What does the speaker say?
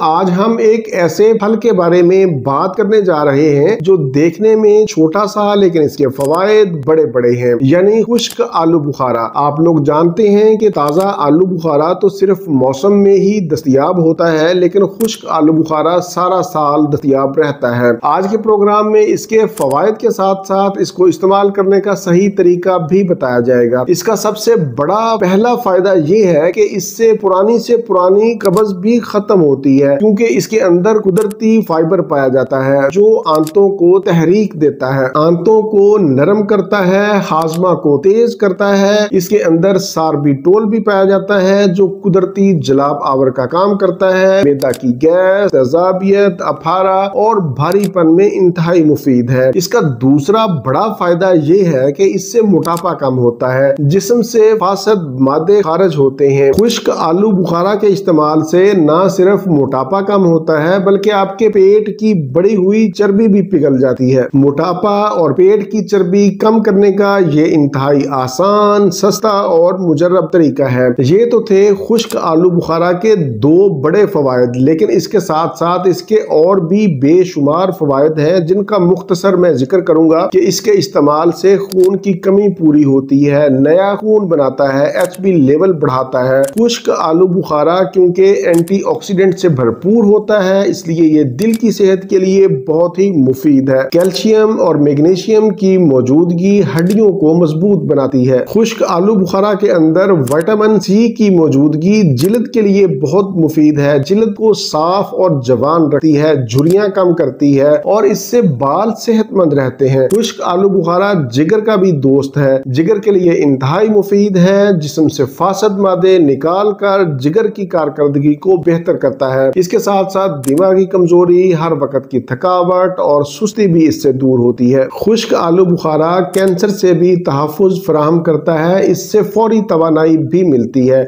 آج ہم ایک ایسے پھل کے بارے میں بات کرنے جا رہے ہیں جو دیکھنے میں چھوٹا سا لیکن اس کے فوائد بڑے بڑے ہیں، یعنی خشک آلو بخارا۔ آپ لوگ جانتے ہیں کہ تازہ آلو بخارا تو صرف موسم میں ہی دستیاب ہوتا ہے، لیکن خشک آلو بخارا سارا سال دستیاب رہتا ہے۔ آج کے پروگرام میں اس کے فوائد کے ساتھ ساتھ اس کو استعمال کرنے کا صحیح طریقہ بھی بتایا جائے گا۔ اس کا سب سے بڑا پہلا فائدہ یہ ہے کہ اس سے پرانی قبض بھی ختم ہوتی ہے، کیونکہ اس کے اندر قدرتی فائبر پایا جاتا ہے جو آنتوں کو تحریک دیتا ہے، آنتوں کو نرم کرتا ہے، ہاضمہ کو تیز کرتا ہے۔ اس کے اندر ساربیٹول بھی پایا جاتا ہے جو قدرتی جلاب آور کا کام کرتا ہے، معدہ کی گیس، تیزابیت، اپھارا اور بھاری پن میں انتہائی مفید ہے۔ اس کا دوسرا بڑا فائدہ یہ ہے کہ اس سے موٹاپا کم ہوتا ہے، جسم سے فاسد مادے خارج ہوتے ہیں۔ خشک آلو بخارا کے استعمال سے نہ صرف موٹاپا کم ہوتا ہے بلکہ آپ کے پیٹ کی بڑی ہوئی چربی بھی پگھل جاتی ہے۔ موٹاپا اور پیٹ کی چربی کم کرنے کا یہ انتہائی آسان، سستا اور مجرب طریقہ ہے۔ یہ تو تھے خشک آلو بخارا کے دو بڑے فوائد، لیکن اس کے ساتھ ساتھ اس کے اور بھی بے شمار فوائد ہیں جن کا مختصر میں ذکر کروں گا کہ اس کے استعمال سے خون کی کمی پوری ہوتی ہے، نیا خون بناتا ہے، HB لیول بڑھاتا ہے۔ خشک آلو بخارا کیونکہ اینٹی آکسیڈنٹ سے بھرپور ہوتا ہے، اس لیے یہ دل کی صحت کے لیے بہت ہی مفید ہے۔ کیلشیم اور میگنیشیم کی موجودگی ہڈیوں کو مضبوط بناتی ہے۔ خشک آلو بخارا کے اندر وٹامن C کی موجودگی جلد کے لیے بہت مفید ہے، جلد کو صاف اور جوان رکھتی ہے، جھریاں کم کرتی ہے اور اس سے بال صحت مند رہتے ہیں۔ خشک آلو بخارا جگر کا بھی دوست ہے، جگر کے لیے انتہائی مفید ہے، جسم سے فاسد مادے نکال کر جگر کی کارکردگی کو بہتر کرتا ہے۔ اس کے ساتھ ساتھ دماغی کمزوری، ہر وقت کی تھکاوٹ اور سستی بھی اس سے دور ہوتی ہے۔ خشک آلو بخارا کینسر سے بھی تحفظ فراہم کرتا ہے، اس سے فوری توانائی بھی ملتی ہے۔